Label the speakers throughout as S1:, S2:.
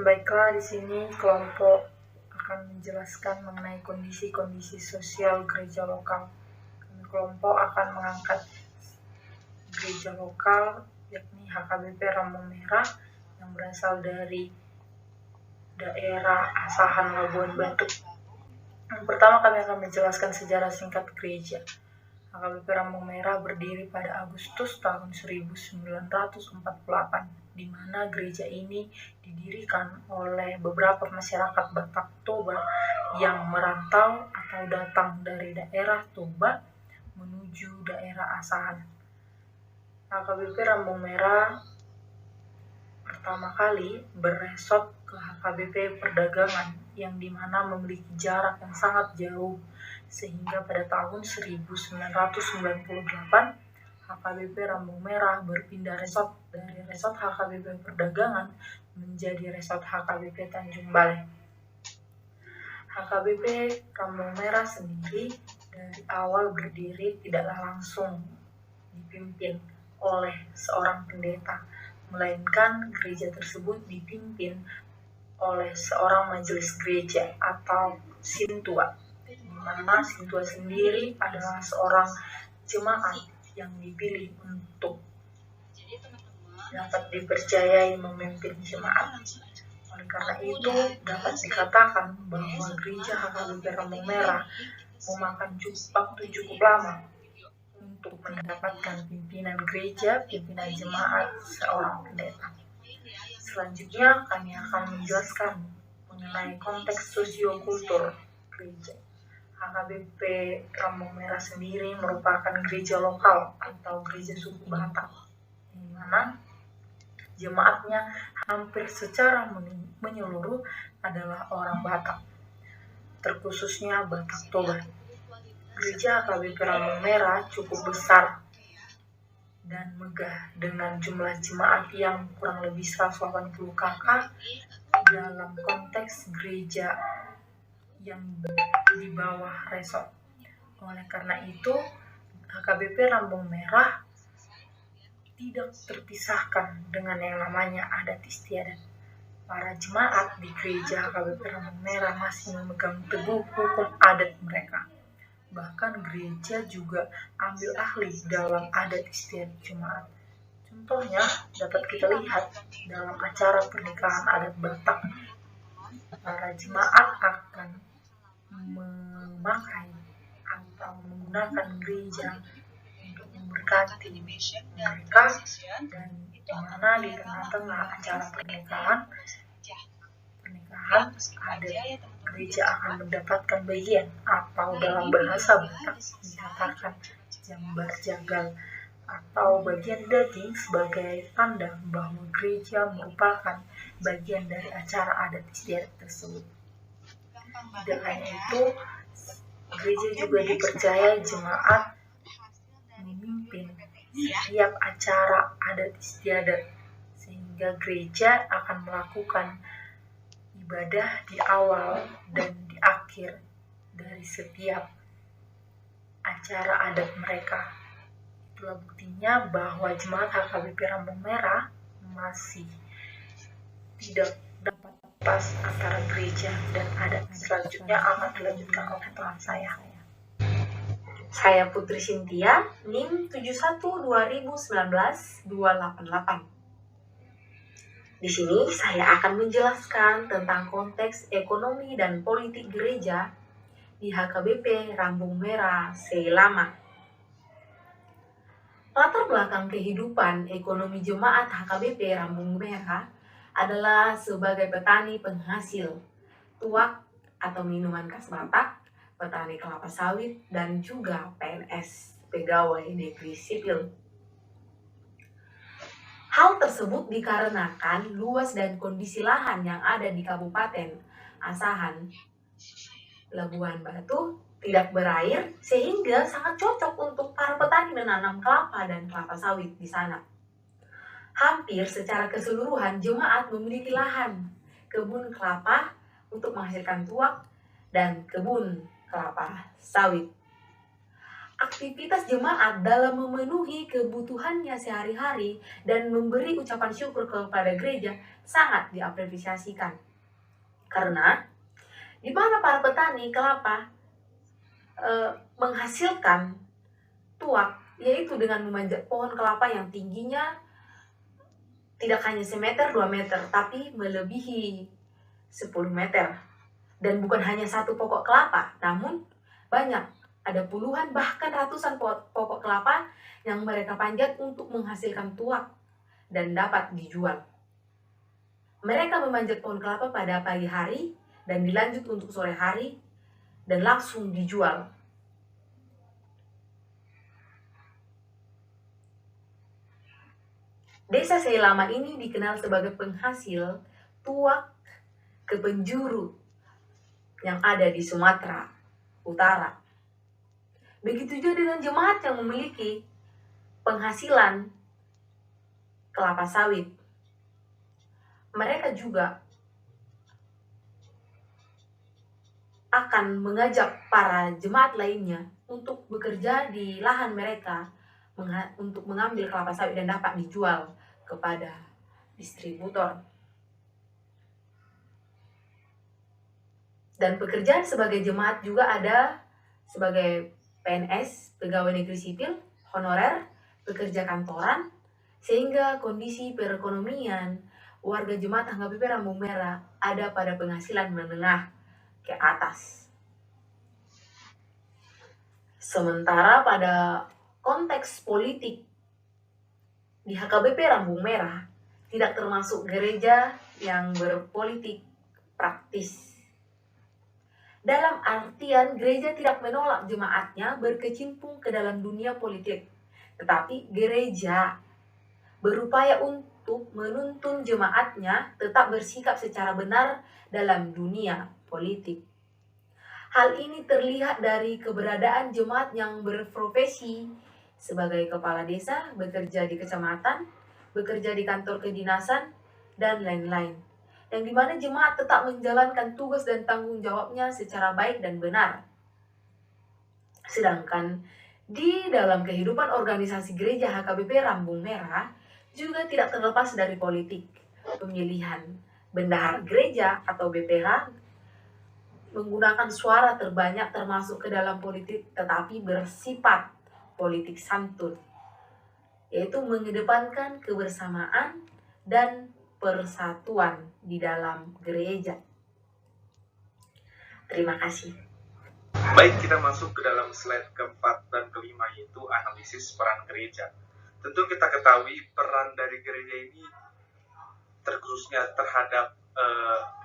S1: Baiklah, di sini kelompok akan menjelaskan mengenai kondisi-kondisi sosial gereja lokal. Kelompok akan mengangkat gereja lokal, yakni HKBP Rambung Merah, yang berasal dari daerah Asahan Labuan Batu. Yang pertama, kami akan menjelaskan sejarah singkat gereja. HKBP Rambung Merah berdiri pada Agustus tahun 1948, di mana gereja ini didirikan oleh beberapa masyarakat Batak Toba yang merantau atau datang dari daerah Toba menuju daerah Asahan. HKBP Rambung Merah pertama kali beresot ke HKBP Perdagangan yang dimana memiliki jarak yang sangat jauh, sehingga pada tahun 1998 HKBP Rambung Merah berpindah resort dari resort HKBP Perdagangan menjadi resort HKBP Tanjung Balai. HKBP Rambung Merah sendiri dari awal berdiri tidaklah langsung dipimpin oleh seorang pendeta, melainkan gereja tersebut dipimpin oleh seorang majelis gereja atau sintua, di mana sintua sendiri adalah seorang jemaat yang dipilih untuk dapat dipercayai memimpin jemaat. Oleh karena itu, dapat dikatakan bahwa gereja HKBP Rambung Merah memakan waktu cukup lama untuk mendapatkan pimpinan gereja, pimpinan jemaat, seorang pendeta. Selanjutnya, kami akan menjelaskan mengenai konteks sosiokultur gereja. HKBP Rambung Merah sendiri merupakan gereja lokal atau gereja suku Batak, di mana jemaatnya hampir secara menyeluruh adalah orang Batak, terkhususnya Batak Toba. Gereja HKBP Rambung Merah cukup besar dan megah dengan jumlah jemaat yang kurang lebih 180 kakak dalam konteks gereja yang di bawah resort. Oleh karena itu, HKBP Rambung Merah tidak terpisahkan dengan yang namanya adat istiadat. Para jemaat di gereja HKBP Rambung Merah masih memegang teguh hukum adat mereka. Bahkan gereja juga ambil ahli dalam adat istiadat jemaat. Contohnya dapat kita lihat dalam acara pernikahan adat Batak. Para jemaat akan memakai atau menggunakan gereja untuk memberkati mereka, dan di mana di tengah-tengah acara pernikahan adat gereja akan mendapatkan bagian atau dalam bahasa Batak dikatakan jambar jagal atau bagian daging sebagai tanda bahwa gereja merupakan bagian dari acara adat istiadat tersebut. Tidak hanya itu, gereja juga dipercaya jemaat memimpin setiap acara adat istiadat, sehingga gereja akan melakukan ibadah di awal dan di akhir dari setiap acara adat mereka. Itulah buktinya bahwa jemaat HKBP Rambung Merah masih tidak dapat lepas antara gereja dan adat. Selanjutnya akan dilanjutkan oleh teman saya. Saya Putri Cynthia, NIM 712019-288. Di sini saya akan menjelaskan tentang konteks ekonomi dan politik gereja di HKBP Rambung Merah selama. Latar belakang kehidupan ekonomi jemaat HKBP Rambung Merah adalah sebagai petani penghasil tuak atau minuman khas Batak, petani kelapa sawit, dan juga PNS, pegawai negeri sipil. Hal tersebut dikarenakan luas dan kondisi lahan yang ada di Kabupaten Asahan, Labuan Batu tidak berair, sehingga sangat cocok untuk para petani menanam kelapa dan kelapa sawit di sana. Hampir secara keseluruhan jemaat memiliki lahan kebun kelapa untuk menghasilkan tuak dan kebun kelapa sawit.
S2: aktivitas jemaat dalam memenuhi kebutuhannya sehari-hari dan memberi ucapan syukur kepada gereja sangat diapresiasikan. Karena di mana para petani kelapa menghasilkan tuak, yaitu dengan memanjat pohon kelapa yang tingginya tidak hanya semeter 2 meter, tapi melebihi 10 meter. Dan bukan hanya satu pokok kelapa, namun banyak, ada puluhan bahkan ratusan pokok kelapa yang mereka panjat untuk menghasilkan tuak dan dapat dijual. Mereka memanjat pohon kelapa pada pagi hari dan dilanjut untuk sore hari dan langsung dijual. Desa Seilama ini dikenal sebagai penghasil tuak ke penjuru yang ada di Sumatera Utara. Begitu juga dengan jemaat yang memiliki penghasilan kelapa sawit. Mereka juga akan mengajak para jemaat lainnya untuk bekerja di lahan mereka untuk mengambil kelapa sawit dan dapat dijual kepada distributor. Dan pekerjaan sebagai jemaat juga ada sebagai PNS, pegawai negeri sipil, honorer, pekerja kantoran, sehingga kondisi perekonomian warga jemaat HKBP Rambung Merah ada pada penghasilan menengah ke atas. Sementara pada konteks politik di HKBP Rambung Merah tidak termasuk gereja yang berpolitik praktis. Dalam artian gereja tidak menolak jemaatnya berkecimpung ke dalam dunia politik, tetapi gereja berupaya untuk menuntun jemaatnya tetap bersikap secara benar dalam dunia politik. Hal ini terlihat dari keberadaan jemaat yang berprofesi sebagai kepala desa, bekerja di kecamatan, bekerja di kantor kedinasan, dan lain-lain. Yang dimana jemaat tetap menjalankan tugas dan tanggung jawabnya secara baik dan benar. Sedangkan di dalam kehidupan organisasi gereja HKBP Rambung Merah juga tidak terlepas dari politik. Pemilihan bendahara gereja atau BPH menggunakan suara terbanyak termasuk ke dalam politik tetapi bersifat politik santun, yaitu mengedepankan kebersamaan dan persatuan di dalam gereja. Terima kasih.
S3: Baik, kita masuk ke dalam slide keempat dan kelima, yaitu analisis peran gereja. Tentu kita ketahui peran dari gereja ini terkhususnya terhadap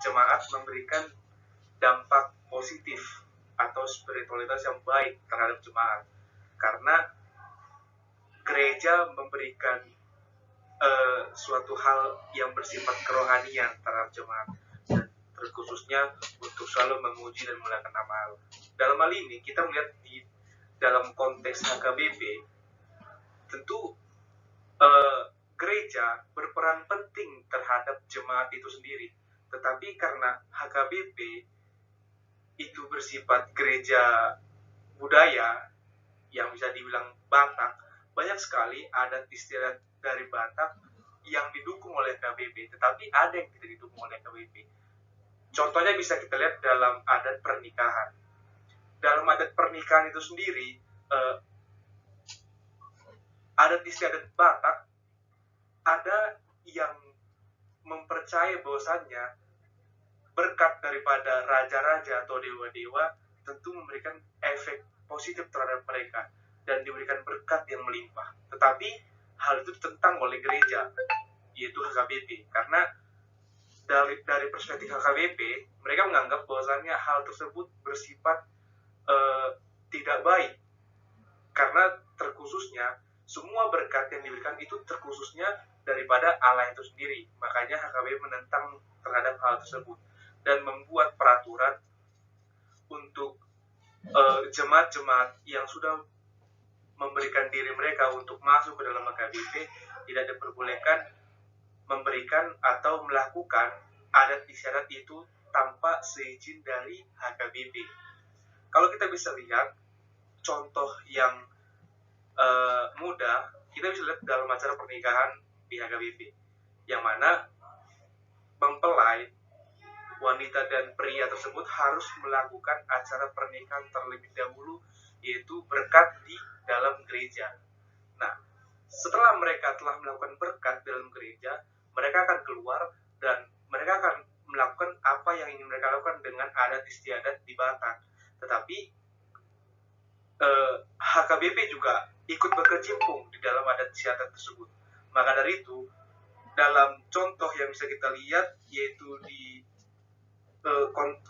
S3: jemaat memberikan dampak positif atau spiritualitas yang baik terhadap jemaat, karena gereja memberikan suatu hal yang bersifat kerohanian terhadap jemaat, dan terkhususnya untuk selalu memuji dan memuliakan nama Allah. Dalam hal ini kita melihat di dalam konteks HKBP, tentu gereja berperan penting terhadap jemaat itu sendiri, tetapi karena HKBP itu bersifat gereja budaya yang bisa dibilang Batak, banyak sekali adat istiadat dari Batak yang didukung oleh HKBP, tetapi ada yang tidak didukung oleh HKBP. Contohnya bisa kita lihat dalam adat pernikahan. Dalam adat pernikahan itu sendiri, adat istiadat Batak ada yang mempercayai bahwasannya berkat daripada raja-raja atau dewa-dewa tentu memberikan efek positif terhadap mereka dan diberikan berkat yang melimpah. Tetapi hal itu ditentang oleh gereja, yaitu HKBP, karena dari perspektif HKBP mereka menganggap bahwasannya hal tersebut bersifat tidak baik, karena terkhususnya semua berkat yang diberikan itu terkhususnya daripada Allah itu sendiri. Makanya HKBP menentang terhadap hal tersebut dan membuat peraturan untuk jemaat-jemaat yang sudah memberikan diri mereka untuk masuk ke dalam HKBP tidak diperbolehkan memberikan atau melakukan adat istiadat itu tanpa seizin dari HKBP. Kalau kita bisa lihat contoh yang mudah, kita bisa lihat dalam acara pernikahan di HKBP, yang mana mempelai wanita dan pria tersebut harus melakukan acara pernikahan terlebih dahulu, yaitu berkat di dalam gereja. Nah, setelah mereka telah melakukan berkat dalam gereja, mereka akan keluar dan mereka akan melakukan apa yang ingin mereka lakukan dengan adat istiadat di Batak. Tetapi HKBP juga ikut berkecimpung di dalam adat istiadat tersebut. Maka dari itu, dalam contoh yang bisa kita lihat, yaitu di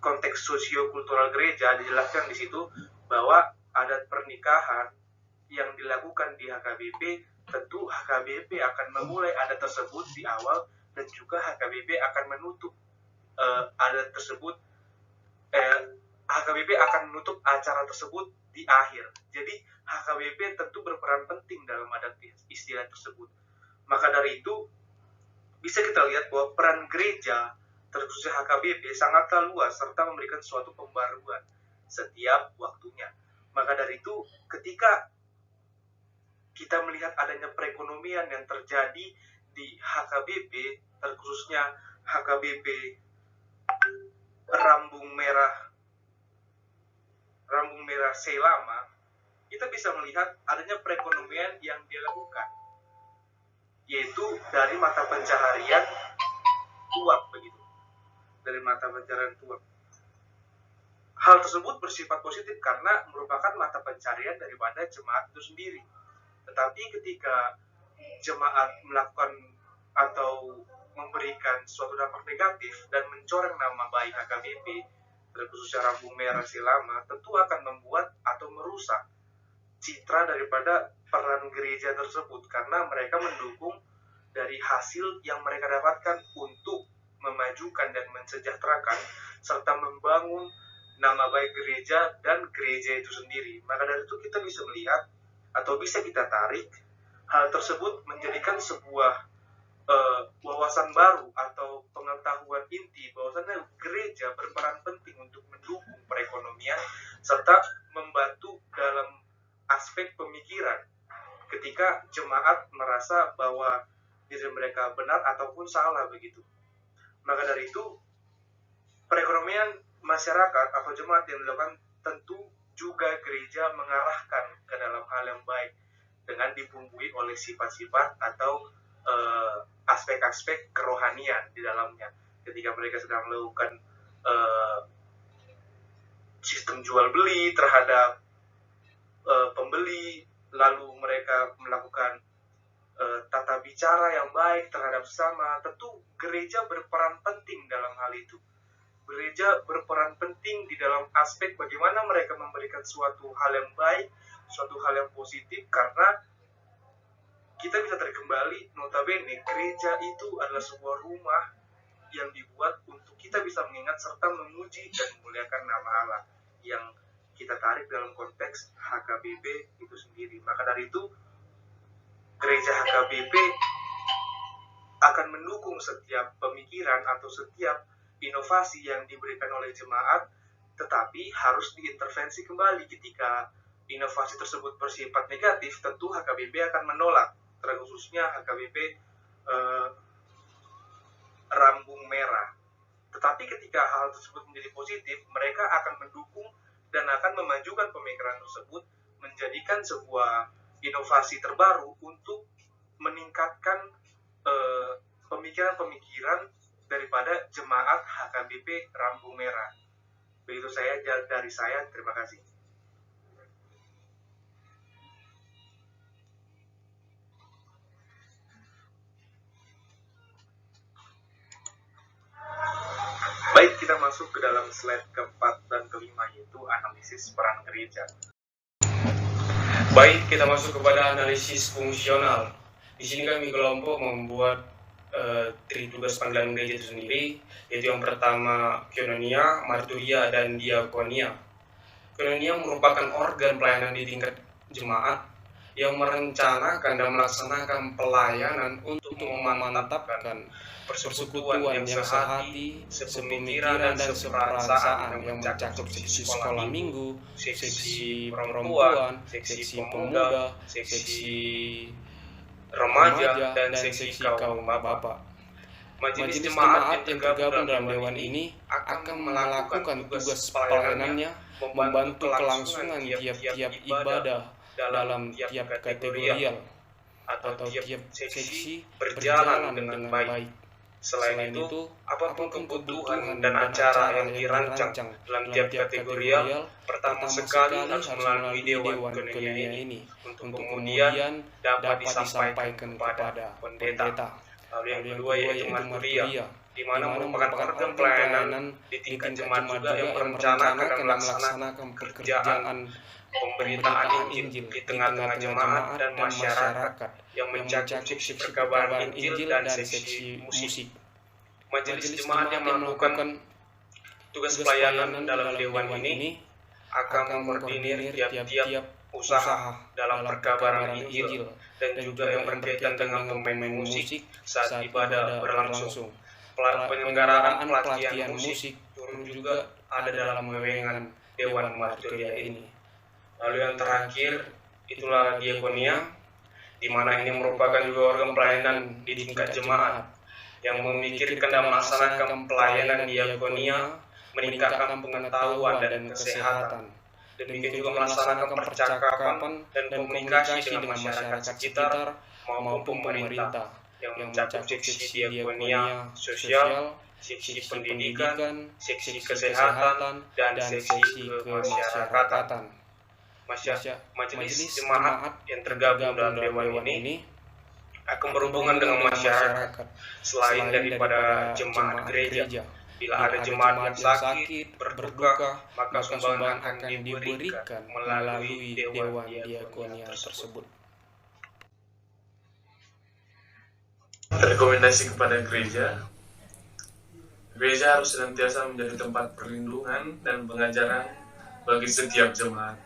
S3: konteks sosio-kultural gereja, dijelaskan di situ bahwa adat pernikahan yang dilakukan di HKBP, tentu HKBP akan memulai adat tersebut di awal dan juga HKBP akan menutup adat tersebut. HKBP akan menutup acara tersebut di akhir. Jadi HKBP tentu berperan penting dalam adat istiadat tersebut. Maka dari itu bisa kita lihat bahwa peran gereja terkhususnya HKBP sangatlah luas serta memberikan suatu pembaruan setiap waktunya. Maka dari itu, ketika kita melihat adanya perekonomian yang terjadi di HKBP, terkhususnya HKBP Rambung Merah Selama, kita bisa melihat adanya perekonomian yang dia lakukan, yaitu dari mata pencaharian uang begitu. Dari mata pencaharian uang. Hal tersebut bersifat positif karena merupakan mata pencaharian daripada jemaat itu sendiri. Tetapi ketika jemaat melakukan atau memberikan suatu dampak negatif dan mencoreng nama baik HKBP, terkhususnya Rambung Merah Selama, tentu akan membuat atau merusak citra daripada peran gereja tersebut karena mereka mendukung dari hasil yang mereka dapatkan untuk memajukan dan mensejahterakan serta membangun nama baik gereja dan gereja itu sendiri. Maka dari itu kita bisa melihat atau bisa kita tarik hal tersebut menjadikan sebuah wawasan baru atau pengetahuan inti bahwasannya gereja berperan penting untuk mendukung perekonomian serta membantu dalam aspek pemikiran ketika jemaat merasa bahwa diri mereka benar ataupun salah begitu. Maka dari itu, perekonomian masyarakat atau jemaat yang dilakukan tentu juga gereja mengarahkan ke dalam hal yang baik dengan dibumbui oleh sifat-sifat atau aspek-aspek kerohanian di dalamnya. Ketika mereka sedang melakukan sistem jual beli terhadap pembeli, lalu mereka melakukan tata bicara yang baik terhadap sesama, tentu gereja berperan penting dalam hal itu. Gereja berperan penting di dalam aspek bagaimana mereka memberikan suatu hal yang baik, suatu hal yang positif, karena kita bisa tarik kembali, notabene gereja itu adalah sebuah rumah yang dibuat untuk kita bisa mengingat serta memuji dan memuliakan nama Allah yang kita tarik dalam konteks HKBP itu sendiri. Maka dari itu, gereja HKBP akan mendukung setiap pemikiran atau setiap inovasi yang diberikan oleh jemaat, tetapi harus diintervensi kembali ketika inovasi tersebut bersifat negatif. Tentu HKBP akan menolak, terkhususnya HKBP Rambung Merah. Tetapi ketika hal tersebut menjadi positif, mereka akan mendukung dan akan memajukan pemikiran tersebut, menjadikan sebuah inovasi terbaru untuk meningkatkan pemikiran-pemikiran daripada jemaat HKBP Rambung Merah. Begitu dari saya, terima kasih. Baik, kita masuk ke dalam slide keempat dan kelima, yaitu analisis peran gereja. Baik, kita masuk kepada analisis fungsional. Di sini kami kelompok membuat tugas panggilan gereja itu sendiri, yaitu yang pertama koinonia, marturia, dan diakonia. Koinonia merupakan organ pelayanan di tingkat jemaat yang merencanakan dan melaksanakan pelayanan untuk memantapkan persekutuan yang sehati, sepemikiran dan seperasaan yang mencakup seksi sekolah minggu, seksi perempuan, seksi pemuda, seksi remaja, dan seksi kaum bapak. Majelis jemaat yang tergabung dalam dewan ini akan melakukan tugas pelayanannya, membantu kelangsungan tiap-tiap ibadah dalam tiap kategorial atau tiap seksi berjalan dengan baik. Selain itu, apapun kebutuhan dan acara yang dirancang dalam tiap kategorial, pertama sekali harus melalui Dewan Koinonia ini, untuk kemudian dapat disampaikan kepada pendeta. Lalu yang kedua yaitu marturia, di mana merupakan organ pelayanan di tingkat jemaat juga yang merencanakan dan melaksanakan pekerjaan pemberitaan Injil di tengah-tengah jemaat dan masyarakat yang mencakup seksi perkabaran Injil dan seksi musik. Majelis jemaat yang melakukan tugas pelayanan dalam dewan ini akan mengkoordinir tiap-tiap usaha dalam perkabaran Injil dan juga yang berkaitan dengan pemain musik saat ibadah berlangsung. Penyelenggaraan pelatihan musik turun juga ada dalam wewengan Dewan Marturia ini. Lalu yang terakhir itulah diakonia, di mana ini merupakan juga organ pelayanan di tingkat jemaat yang memikirkan dan melaksanakan pelayanan diakonia, meningkatkan pengetahuan dan kesehatan. Demikian juga melaksanakan percakapan dan komunikasi dengan masyarakat sekitar maupun pemerintah yang mencakup seksi diakonia sosial, seksi pendidikan, seksi kesehatan, dan seksi kemasyarakatan. Majelis jemaat yang tergabung dalam dewan ini akan berhubungan dengan masyarakat selain daripada jemaat gereja. Bila ada jemaat yang sakit, berduka, maka sumbangan akan diberikan melalui dewan diakonia tersebut.
S4: Rekomendasi kepada gereja. Gereja harus senantiasa menjadi tempat perlindungan dan pengajaran bagi setiap jemaat,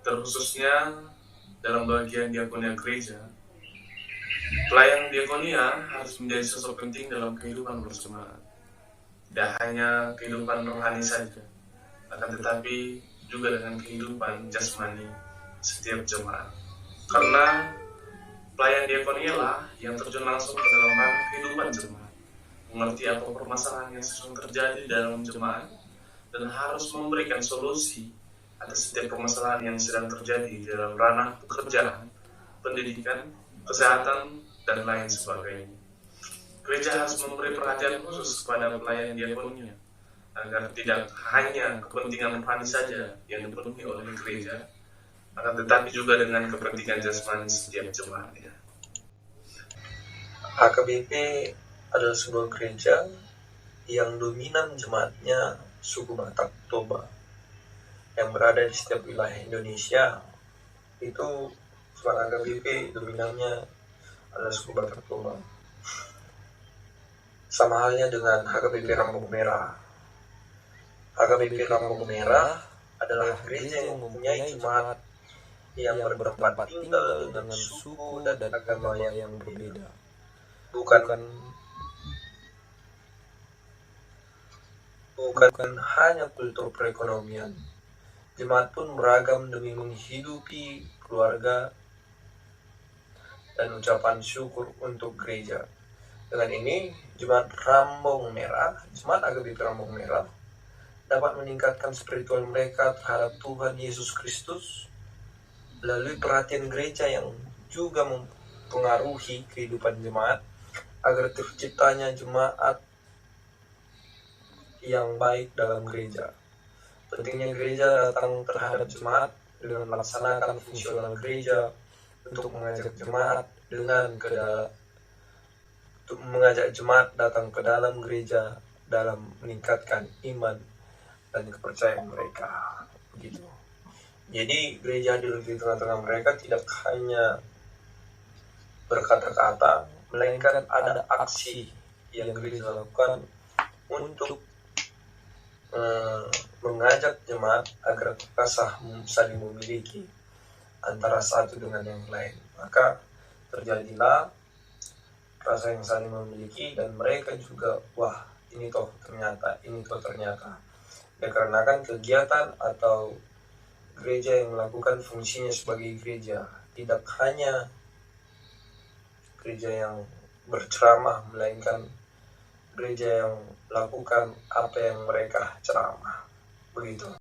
S4: terkhususnya dalam bagian diakonia gereja. Pelayan diakonia harus menjadi sosok penting dalam kehidupan berjemaat. Tidak hanya kehidupan rohani saja, akan tetapi juga dengan kehidupan jasmani setiap jemaat. Karena pelayan diakonia lah yang terjun langsung ke dalam kehidupan jemaat, mengerti apa permasalahan yang sedang terjadi dalam jemaat, dan harus memberikan solusi atas setiap permasalahan yang sedang terjadi dalam ranah pekerjaan, pendidikan, kesehatan, dan lain sebagainya. Gereja harus memberi perhatian khusus kepada pelayan diakonia, agar tidak hanya kepentingan rohani saja yang dipenuhi oleh gereja, akan tetapi juga dengan kepentingan jasmani setiap jemaatnya.
S5: HKBP adalah sebuah gereja yang dominan jemaatnya suku Batak Toba yang berada di setiap wilayah Indonesia. Itu sebuah HKBP dominannya adalah suku Batak Toba. Sama halnya dengan HKBP Rambung Merah. HKBP Rambung Merah adalah gereja yang mempunyai jemaat yang bertempat tinggal dengan suku dan agama yang berbeda. Bukan hanya kultur perekonomian, jemaat pun beragam demi menghidupi keluarga dan ucapan syukur untuk gereja. Dengan ini, jemaat HKBP Rambung Merah dapat meningkatkan spiritual mereka terhadap Tuhan Yesus Kristus melalui perhatian gereja yang juga mempengaruhi kehidupan jemaat agar terciptanya jemaat yang baik dalam gereja. Pentingnya gereja datang terhadap jemaat dengan melaksanakan fungsional gereja untuk mengajak jemaat datang ke dalam gereja dalam meningkatkan iman dan kepercayaan mereka. Begitu. Jadi gereja hadir di tengah-tengah mereka tidak hanya berkata-kata, melainkan ada aksi yang gereja lakukan untuk mengajak jemaat agar terasa saling memiliki antara satu dengan yang lain. Maka terjadilah rasa yang saling memiliki, dan mereka juga, wah ini toh ternyata, ini toh ternyata. Dikarenakan kegiatan atau gereja yang melakukan fungsinya sebagai gereja, tidak hanya gereja yang berceramah, melainkan gereja yang melakukan apa yang mereka ceramah. Begitu.